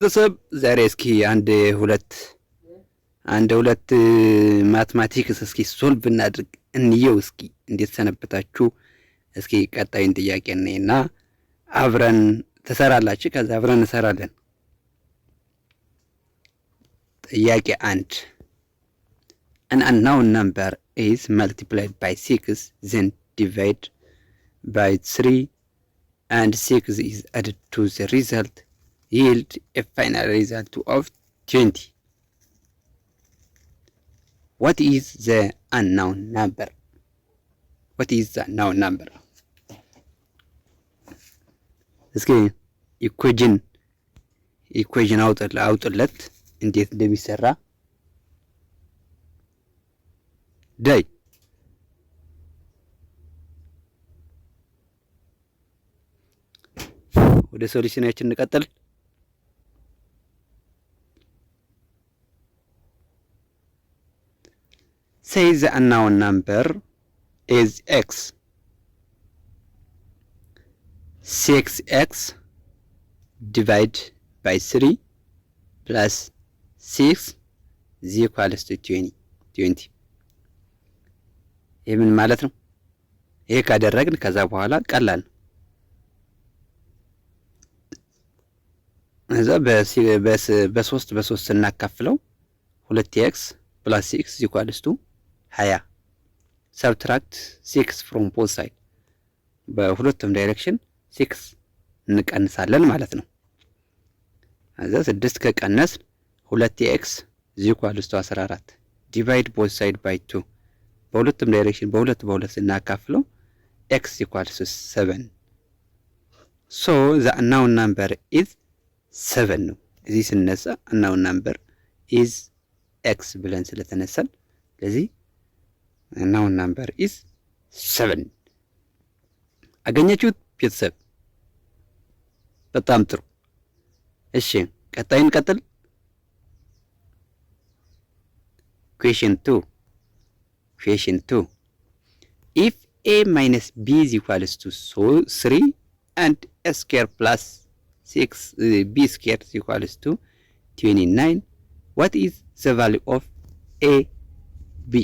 ቤተሰብ ዛሬ እስኪ አንድ ሁለት ማትማቲክስ እስኪ ሶልቭ እናድርግ እንየው። እስኪ እንዴት ሰነበታችሁ? እስኪ ቀጣዩን ጥያቄ እና አብረን ትሰራላችሁ፣ ከዛ አብረን እንሰራለን። ጥያቄ 1 an unknown number is multiplied by 6 then divided by 3 and 6 is added to the result yield a final result of 20. What is the unknown number? What is the unknown number? እስኪ ኢኩዌዥን አውጥለት እንዴት እንደሚሰራ ዳይ ወደ ሶሉሽናችን እንቀጥል። Say the unknown number is x. 6x divided by 3 plus 6 is equals to 20. ይህ ምን ማለት ነው? ይሄ ካደረግን ከዛ በኋላ ቀላል ነው። እዛ በ3 ስናካፍለው 2x plus 6 is equals to 20. Subtract 6 from both sides. በሁለቱም ዳይሬክሽን 6 እንቀንሳለን ማለት ነው። እዛ 6 ከቀነስ 2x is equals to 14. Divide both sides by 2. በሁለቱም ዳይሬክሽን በሁለት ስናካፍለው x equals to 7. So the unknown number is 7 ነው። እዚህ ስነሳ unknown number is x ብለን ስለተነሳን ስለዚህ unknown number is 7። አገኛችሁት ቤተሰብ? በጣም ጥሩ። እሺ ቀጣይን ቀጥል። Question 2 if a minus b is equals to 3 and a square plus 6b square is equals to 29, what is the value of a b?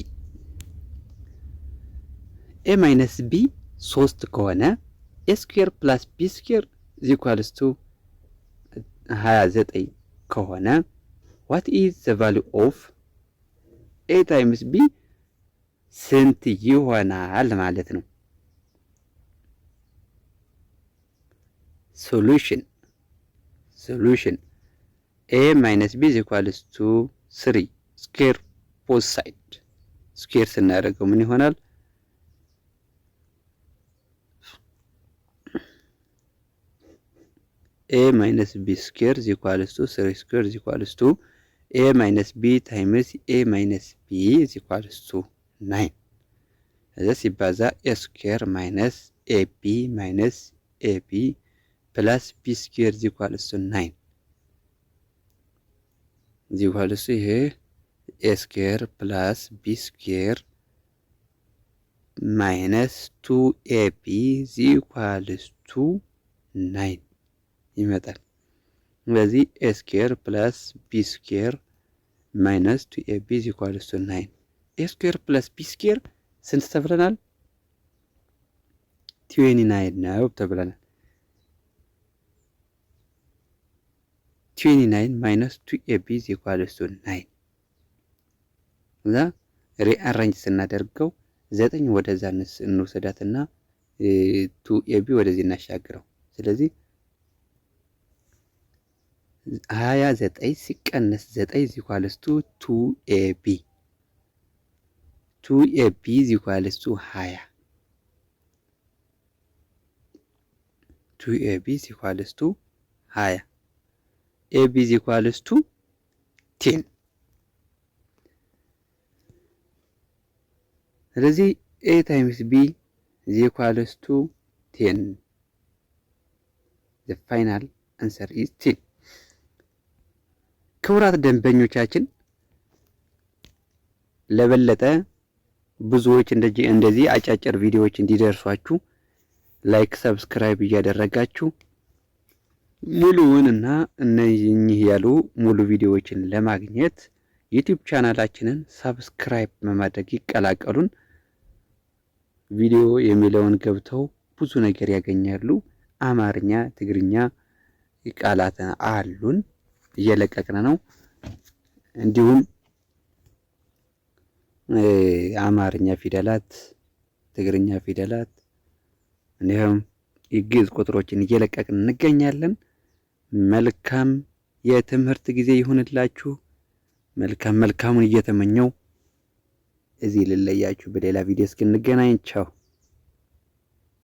a minus b 3 ከሆነ a square plus b square is equals to 29 ከሆነ what is the value of a times b? ስንት ይሆናል ማለት ነው? ሶሉሽን a minus b is equals to 3 square both side square ስናደርገው ምን ይሆናል? a minus b square is equals to 3 square is equals to a minus b times a minus b is equals to 9. እዛ ሲባዛ a square minus ab minus ab plus b square is equals to 9 is equals to ይሄ a square plus b square minus 2ab is equals to 9 ይመጣል። ስለዚህ a square plus b square minus 2ab is equals to 9 a square plus b square ስንት ተብለናል? 29 ነው ተብለናል። 29 minus 2ab is equals to 9 እዛ ሪአሬንጅ ስናደርገው 9 ወደዛ እንወሰዳትና 2ab ወደዚህ እናሻግረው። ስለዚህ 29 ሲቀነስ 9 is equals to 2ab 2ab is equals to 20 2ab is equals to 20 ab is equals to 10 ስለዚህ a times b is equals to 10 the final answer is 10 ክቡራት ደንበኞቻችን ለበለጠ ብዙዎች እንደዚህ አጫጭር ቪዲዮዎች እንዲደርሷችሁ ላይክ ሰብስክራይብ እያደረጋችሁ ሙሉውንና እነኚህ ያሉ ሙሉ ቪዲዮዎችን ለማግኘት ዩቲዩብ ቻናላችንን ሰብስክራይብ በማድረግ ይቀላቀሉን። ቪዲዮ የሚለውን ገብተው ብዙ ነገር ያገኛሉ። አማርኛ፣ ትግርኛ ቃላት አሉን እየለቀቅን ነው። እንዲሁም አማርኛ ፊደላት፣ ትግርኛ ፊደላት እንዲሁም የግዕዝ ቁጥሮችን እየለቀቅን እንገኛለን። መልካም የትምህርት ጊዜ ይሁንላችሁ። መልካሙን እየተመኘው እዚህ ልለያችሁ። በሌላ ቪዲዮ እስክንገናኝ ቻው።